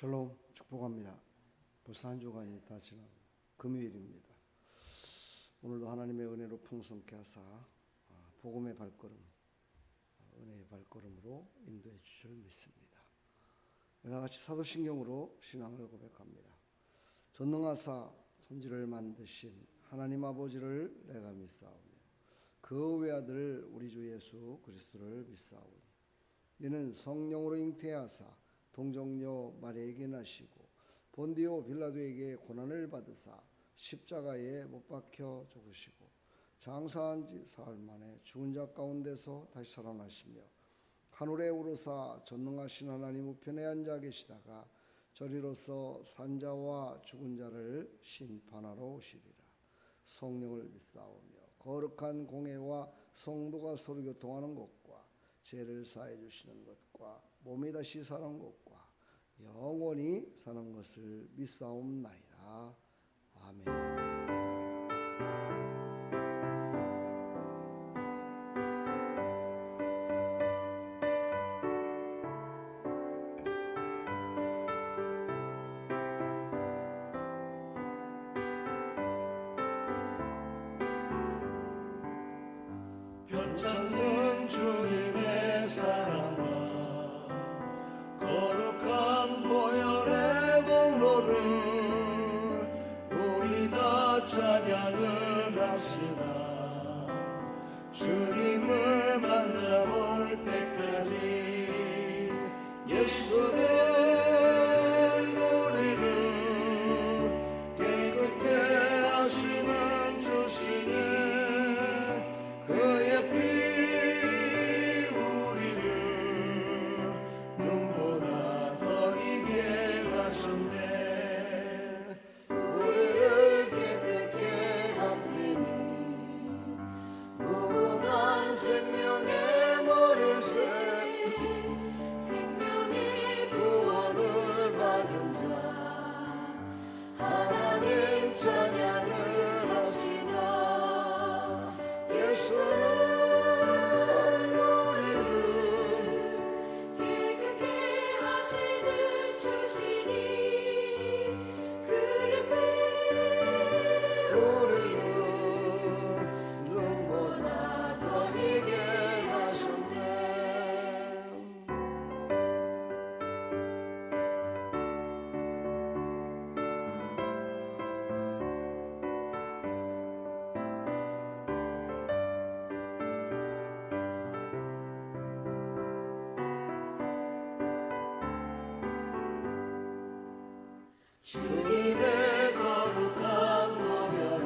샬롬 축복합니다. 벌써 한 주간이 다 지난 금요일입니다. 오늘도 하나님의 은혜로 풍성케 하사 복음의 발걸음, 은혜의 발걸음으로 인도해 주실 믿습니다. 우리가 같이 사도신경으로 신앙을 고백합니다. 전능하사 천지를 만드신 하나님 아버지를 내가 믿사오며 그 외아들 우리 주 예수 그리스도를 믿사오니 이는 성령으로 잉태하사 동정녀 마리아에게 나시고 본디오 빌라도에게 고난을 받으사 십자가에 못 박혀 죽으시고 장사한 지 사흘 만에 죽은 자 가운데서 다시 살아나시며 하늘에 오르사 전능하신 하나님 우편에 앉아 계시다가 저리로서 산자와 죽은 자를 심판하러 오시리라. 성령을 믿사오며 거룩한 공회와 성도가 서로 교통하는 것과 죄를 사해 주시는 것과 몸이 다시 사는 것과 영원히 사는 것을 믿사옵나이다. 아멘. 별창는 주님의 사랑과 거룩한 보혈의 공로를 우리 다 찬양을 합시다. 주님을 만나볼 때까지 예수는 우리를 깨끗게 하시는 주시니 그의 피 우리를 눈보다 더 이게 하셨네. 우리를 깨끗게 감리니 무궁한 생명의 머리새 생명의 구원을 받은 자 하나님 찬양을 하시나. 예수는 주님의 거룩한 보혈을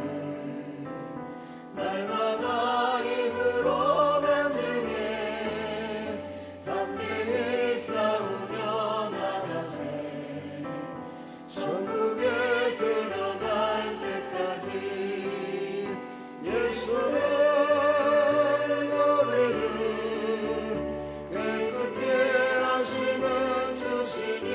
날마다 입으로 간증해 담대히 싸우며 나가세. 천국에 들어갈 때까지 예수는 우리를 깨끗게 하시는 주시니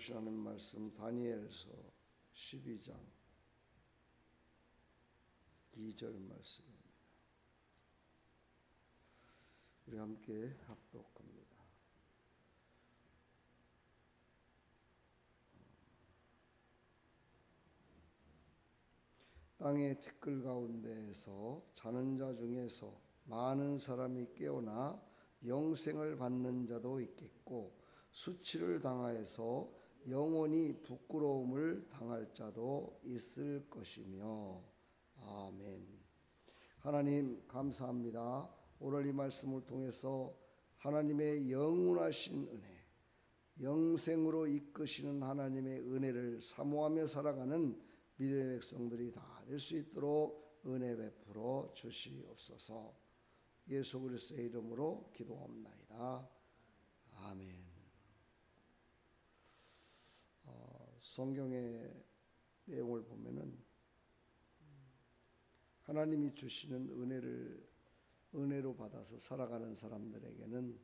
주시는 말씀 다니엘서 12장 2절 말씀입니다. 우리 함께 합독합니다. 땅의 티끌 가운데에서 자는 자 중에서 많은 사람이 깨어나 영생을 받는 자도 있겠고 수치를 당하여서 영원히 부끄러움을 당할 자도 있을 것이며 아멘. 하나님 감사합니다. 오늘 이 말씀을 통해서 하나님의 영원하신 은혜, 영생으로 이끄시는 하나님의 은혜를 사모하며 살아가는 믿음의 백성들이 다 될 수 있도록 은혜 베풀어 주시옵소서. 예수 그리스도의 이름으로 기도합나이다. 아멘. 성경의 내용을 보면은 하나님이 주시는 은혜로 받아서 살아가는 사람들에게는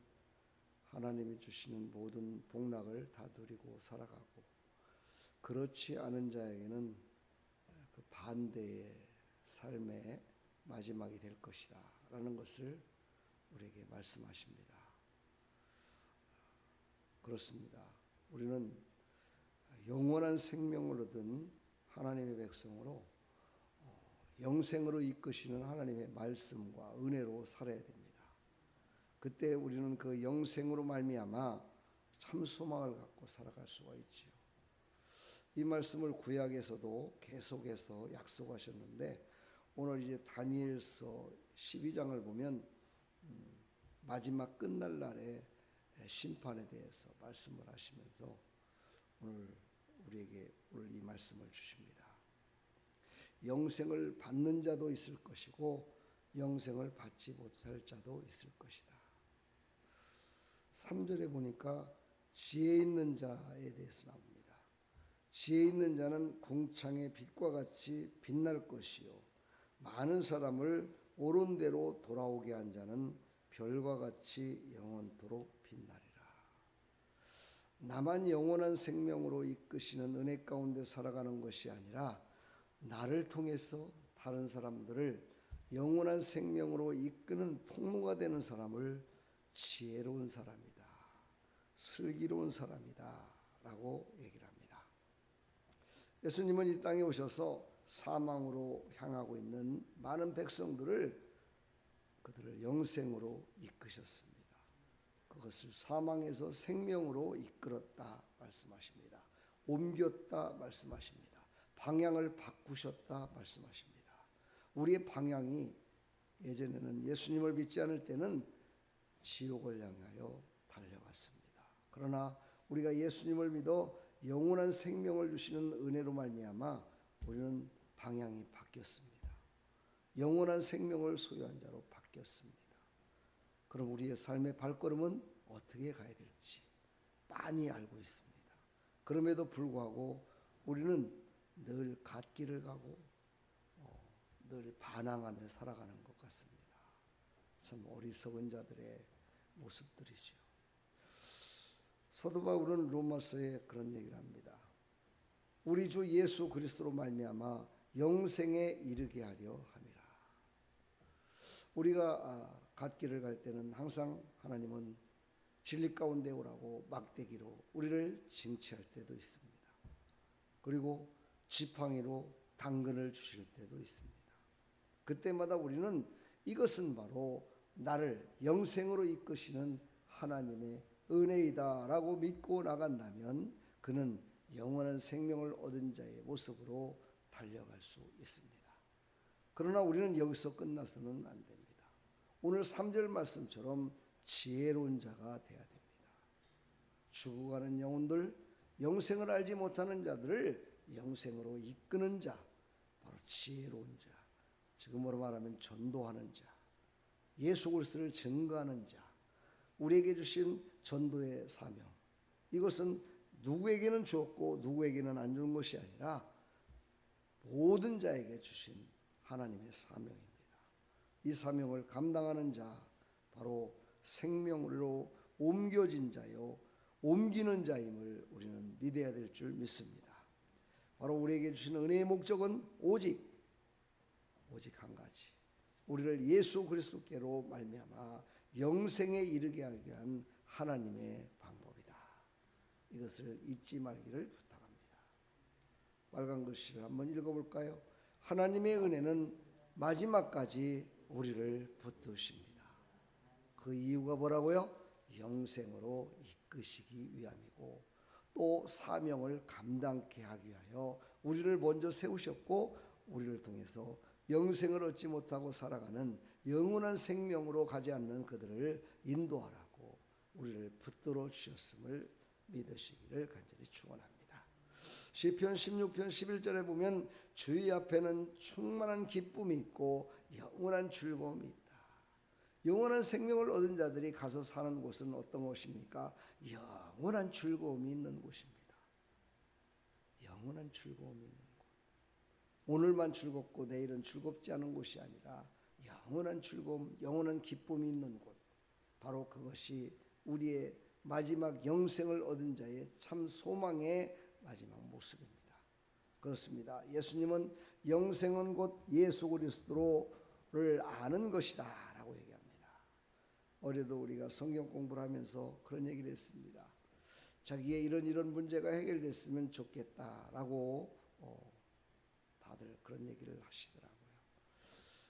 하나님이 주시는 모든 복락을 다 누리고 살아가고, 그렇지 않은 자에게는 그 반대의 삶의 마지막이 될 것이다 라는 것을 우리에게 말씀하십니다. 그렇습니다. 우리는 영원한 생명을 얻은 하나님의 백성으로 영생으로 이끄시는 하나님의 말씀과 은혜로 살아야 됩니다. 그때 우리는 그 영생으로 말미암아 참 소망을 갖고 살아갈 수가 있지요. 이 말씀을 구약에서도 계속해서 약속하셨는데, 오늘 이제 다니엘서 12장을 보면 마지막 끝날 날의 심판에 대해서 말씀을 하시면서 오늘 우리에게 오늘 이 말씀을 주십니다. 영생을 받는 자도 있을 것이고 영생을 받지 못할 자도 있을 것이다. 3절에 보니까 지혜 있는 자에 대해서 나옵니다. 지혜 있는 자는 궁창의 빛과 같이 빛날 것이요, 많은 사람을 옳은 대로 돌아오게 한 자는 별과 같이 영원토록 빛나리라. 나만 영원한 생명으로 이끄시는 은혜 가운데 살아가는 것이 아니라 나를 통해서 다른 사람들을 영원한 생명으로 이끄는 통로가 되는 사람을 지혜로운 사람이다, 슬기로운 사람이다 라고 얘기를 합니다. 예수님은 이 땅에 오셔서 사망으로 향하고 있는 많은 백성들을, 그들을 영생으로 이끄셨습니다. 그것을 사망에서 생명으로 이끌었다 말씀하십니다. 옮겼다 말씀하십니다. 방향을 바꾸셨다 말씀하십니다. 우리의 방향이 예전에는 예수님을 믿지 않을 때는 지옥을 향하여 달려갔습니다. 그러나 우리가 예수님을 믿어 영원한 생명을 주시는 은혜로 말미암아 우리는 방향이 바뀌었습니다. 영원한 생명을 소유한 자로 바뀌었습니다. 그럼 우리의 삶의 발걸음은 어떻게 가야 될지 빤히 알고 있습니다. 그럼에도 불구하고 우리는 늘 갓길을 가고 늘 반항하며 살아가는 것 같습니다. 참 어리석은 자들의 모습들이죠. 사도 바울은 로마서에 그런 얘기를 합니다. 우리 주 예수 그리스도로 말미암아 영생에 이르게 하려 함이라. 우리가 갓길을 갈 때는 항상 하나님은 진리 가운데 오라고 막대기로 우리를 징치할 때도 있습니다. 그리고 지팡이로 당근을 주실 때도 있습니다. 그때마다 우리는 이것은 바로 나를 영생으로 이끄시는 하나님의 은혜이다라고 믿고 나간다면 그는 영원한 생명을 얻은 자의 모습으로 달려갈 수 있습니다. 그러나 우리는 여기서 끝나서는 안 됩니다. 오늘 3절 말씀처럼 지혜로운 자가 되어야 됩니다. 죽어가는 영혼들, 영생을 알지 못하는 자들을 영생으로 이끄는 자, 바로 지혜로운 자, 지금으로 말하면 전도하는 자, 예수 그리스도를 증거하는 자, 우리에게 주신 전도의 사명, 이것은 누구에게는 주었고 누구에게는 안 준 것이 아니라 모든 자에게 주신 하나님의 사명입니다. 이 사명을 감당하는 자, 바로 생명으로 옮겨진 자요, 옮기는 자임을 우리는 믿어야 될 줄 믿습니다. 바로 우리에게 주신 은혜의 목적은 오직 한 가지, 우리를 예수 그리스도께로 말미암아 영생에 이르게 하기 위한 하나님의 방법이다. 이것을 잊지 말기를 부탁합니다. 빨간 글씨를 한번 읽어볼까요? 하나님의 은혜는 마지막까지 우리를 붙드십니다. 그 이유가 뭐라고요? 영생으로 이끄시기 위함이고, 또 사명을 감당케 하기 위하여 우리를 먼저 세우셨고 우리를 통해서 영생을 얻지 못하고 살아가는 영원한 생명으로 가지 않는 그들을 인도하라고 우리를 붙들어 주셨음을 믿으시기를 간절히 축원합니다. 시편 16편 11절에 보면 주의 앞에는 충만한 기쁨이 있고 영원한 즐거움이 있다. 영원한 생명을 얻은 자들이 가서 사는 곳은 어떤 곳입니까? 영원한 즐거움이 있는 곳입니다. 영원한 즐거움이 있는 곳. 오늘만 즐겁고 내일은 즐겁지 않은 곳이 아니라 영원한 즐거움, 영원한 기쁨이 있는 곳. 바로 그것이 우리의 마지막 영생을 얻은 자의 참 소망의 마지막 모습입니다. 그렇습니다. 예수님은 영생은 곧 예수 그리스도를 아는 것이다 라고 얘기합니다. 어제도 우리가 성경 공부를 하면서 그런 얘기를 했습니다. 자기의 이런 문제가 해결됐으면 좋겠다라고 다들 그런 얘기를 하시더라고요.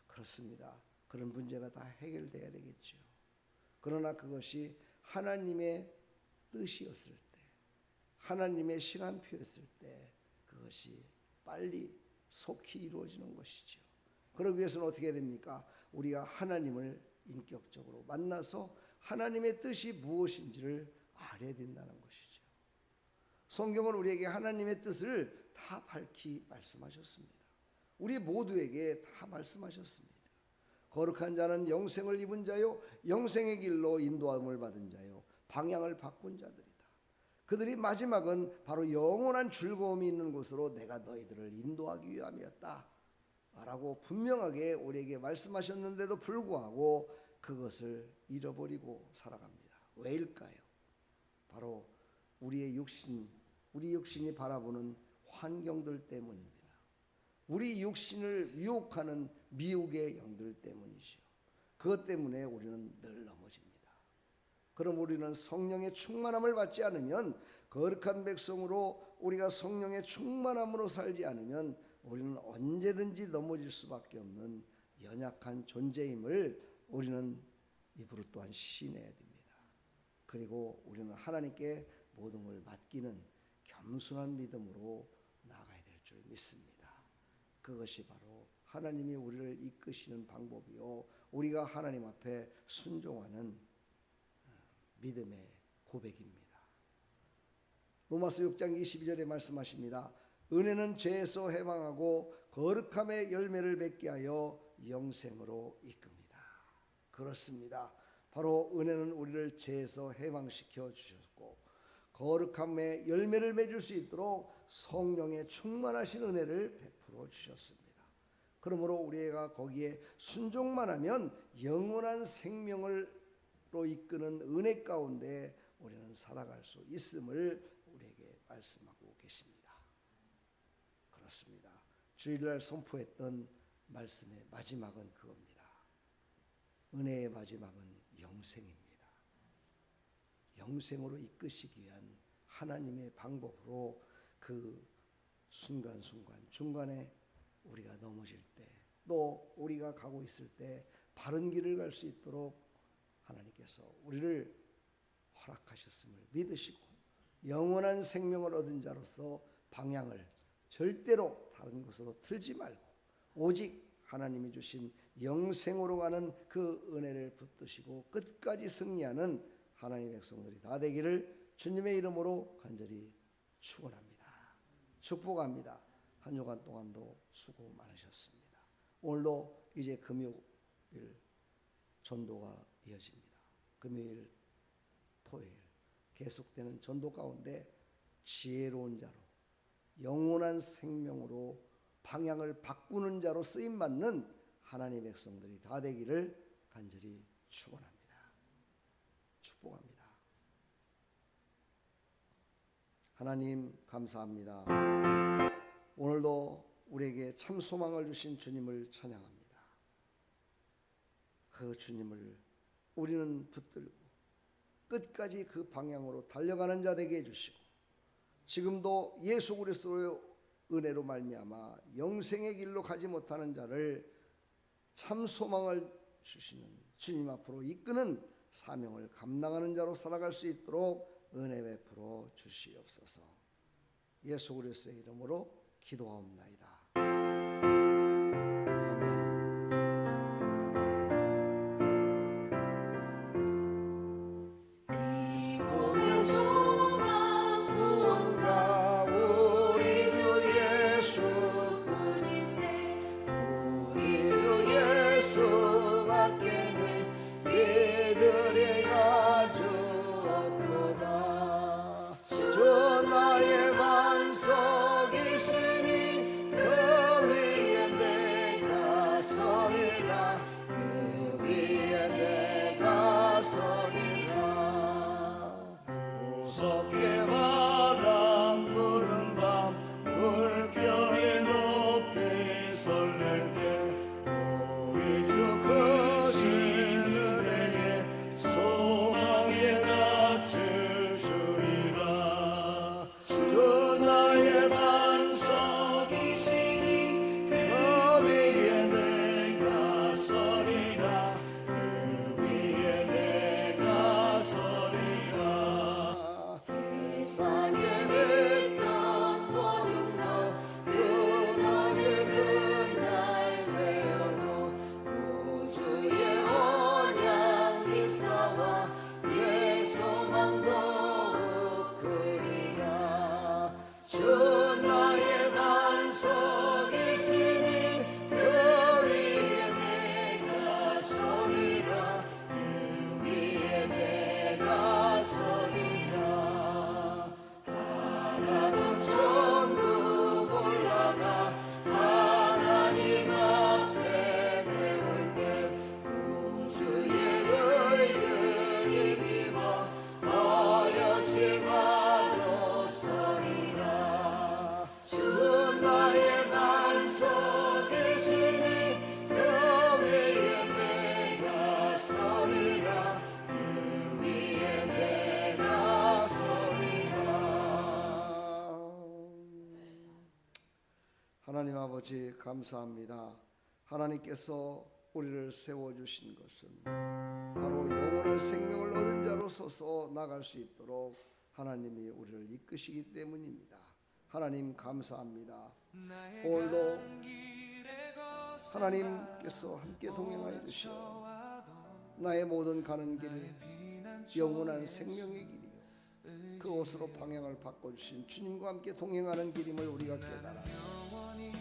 그렇습니다. 그런 문제가 다 해결돼야 되겠죠. 그러나 그것이 하나님의 뜻이었을 때, 하나님의 시간표였을 때 그것이 빨리 속히 이루어지는 것이죠. 그러기 위해서는 어떻게 해야 됩니까? 우리가 하나님을 인격적으로 만나서 하나님의 뜻이 무엇인지를 알아야 된다는 것이죠. 성경은 우리에게 하나님의 뜻을 다 밝히 말씀하셨습니다. 우리 모두에게 다 말씀하셨습니다. 거룩한 자는 영생을 입은 자요 영생의 길로 인도함을 받은 자요 방향을 바꾼 자들이다. 그들이 마지막은 바로 영원한 즐거움이 있는 곳으로 내가 너희들을 인도하기 위함이었다 라고 분명하게 우리에게 말씀하셨는데도 불구하고 그것을 잃어버리고 살아갑니다. 왜일까요? 바로 우리 육신이 바라보는 환경들 때문입니다. 우리 육신을 유혹하는 미혹의 영들 때문이죠. 그것 때문에 우리는 늘 넘어집니다. 그럼 우리는 성령의 충만함을 받지 않으면, 거룩한 백성으로 우리가 성령의 충만함으로 살지 않으면 우리는 언제든지 넘어질 수밖에 없는 연약한 존재임을 우리는 입으로 또한 시인해야 됩니다. 그리고 우리는 하나님께 모든 걸 맡기는 겸손한 믿음으로 나아가야 될 줄 믿습니다. 그것이 바로 하나님이 우리를 이끄시는 방법이요 우리가 하나님 앞에 순종하는 믿음의 고백입니다. 로마서 6장 22절에 말씀하십니다. 은혜는 죄에서 해방하고 거룩함의 열매를 맺게 하여 영생으로 이끕니다. 그렇습니다. 바로 은혜는 우리를 죄에서 해방시켜 주셨고 거룩함의 열매를 맺을 수 있도록 성령의 충만하신 은혜를 베풀어 주셨습니다. 그러므로 우리가 거기에 순종만 하면 영원한 생명으로 이끄는 은혜 가운데 우리는 살아갈 수 있음을 우리에게 말씀하고 계십니다. 그렇습니다. 주일날 선포했던 말씀의 마지막은 그겁니다. 은혜의 마지막은 영생입니다. 영생으로 이끄시기 위한 하나님의 방법으로 그 순간순간 중간에 우리가 넘어질 때 또 우리가 가고 있을 때 바른 길을 갈 수 있도록 하나님께서 우리를 허락하셨음을 믿으시고 영원한 생명을 얻은 자로서 방향을 절대로 다른 곳으로 틀지 말고 오직 하나님이 주신 영생으로 가는 그 은혜를 붙드시고 끝까지 승리하는 하나님의 백성들이 다 되기를 주님의 이름으로 간절히 축원합니다. 축복합니다. 한 주간 동안도 수고 많으셨습니다. 오늘도 이제 금요일 전도가 이어집니다. 금요일, 토요일 계속되는 전도 가운데 지혜로운 자로 영원한 생명으로 방향을 바꾸는 자로 쓰임받는 하나님의 백성들이 다 되기를 간절히 축원합니다. 축복합니다. 하나님 감사합니다. 오늘도 우리에게 참 소망을 주신 주님을 찬양합니다. 그 주님을 우리는 붙들고 끝까지 그 방향으로 달려가는 자 되게 해주시고 지금도 예수 그리스도의 은혜로 말미암아 영생의 길로 가지 못하는 자를 참 소망을 주시는 주님 앞으로 이끄는 사명을 감당하는 자로 살아갈 수 있도록 은혜 베풀어 주시옵소서. 예수 그리스도의 이름으로 기도하옵나이다. 돌릴 때 우리 주 크신 은혜에 소망에 갇힐 주리라. 주 나의 반석이시니 그 위에 내가 서리라. 그 위에 내가 서리라. 세상에 맺던 모든 것 끊어질 그날 되어도 구주의 언약 미사와 내 소망 더욱 크리라. 주 나의 반석이시니 그 위에 내가 서리라. 그 위에 내가 서리라. 하나님 천국 올라가 하나님 앞에 배울 때 구주의 의를 힘입어 어여지마로 서리라. 주 나의 반석이시니 그 위에 내가 서리라. 그 위에 내가 서리라. 하나님 아버지 감사합니다. 하나님께서 우리를 세워주신 것은 바로 영원한 생명을 얻은 자로 서서 나갈 수 있도록 하나님이 우리를 이끄시기 때문입니다. 하나님 감사합니다. 오늘도 하나님께서 함께 동행하여 주시어 나의 모든 가는 길을 영원한 생명의 길이요 그곳으로 방향을 바꿔주신 주님과 함께 동행하는 길임을 우리가 깨달아서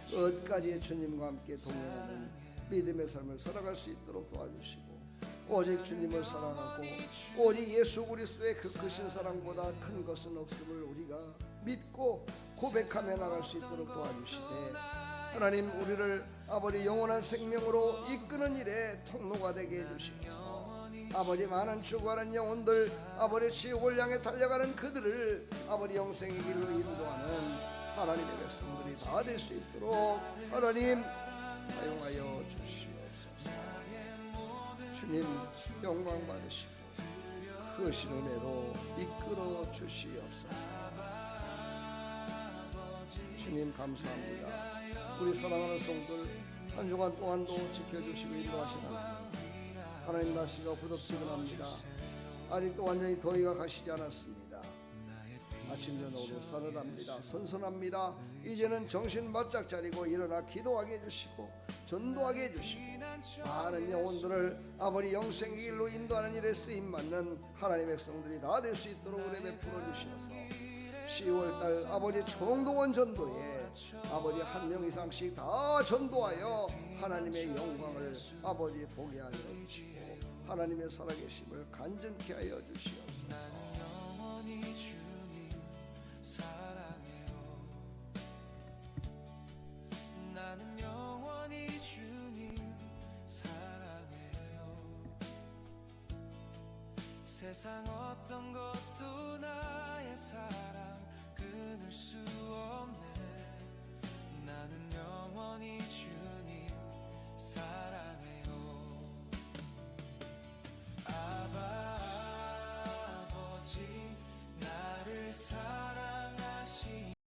끝까지 주님과 함께 동행하는 믿음의 삶을 살아갈 수 있도록 도와주시고 오직 주님을 사랑하고 오직 예수 그리스도의 그 크신 사랑보다 큰 것은 없음을 우리가 믿고 고백하며 나갈 수 있도록 도와주시되 하나님 우리를 아버지 영원한 생명으로 이끄는 일에 통로가 되게 해주시옵소서. 아버지 많은 죽어가는 영혼들 아버지 지옥을 향해 달려가는 그들을 아버지 영생의 길로 인도하는 하나님의 백성들이 다 될 수 있도록 하나님 사용하여 주시옵소서. 주님 영광 받으시고 크신 은혜로 이끌어 주시옵소서. 주님 감사합니다. 우리 사랑하는 성들 한 주간 동안도 지켜주시고 인도하시다. 하나님 날씨가 후덥지근합니다. 아직도 완전히 더위가 가시지 않았습니다. 아침 저녁으로 싸늘합니다. 선선합니다. 이제는 정신 바짝 차리고 일어나 기도하게 해주시고 전도하게 해주시고 많은 영혼들을 아버지 영생의 길로 인도하는 일에 쓰임받는 하나님의 백성들이 다 될 수 있도록 은혜 베풀어 주시옵소서. 10월달 아버지 총동원 전도에 아버지 한 명 이상씩 다 전도하여 하나님의 영광을 아버지 보게 하여 주시고 하나님의 살아계심을 간증케 하여 주시옵소서. 나는 영원히 주님 사랑해요. 세상 어떤 것도 나의 사랑 끊을 수 없네. 나는 영원히 주님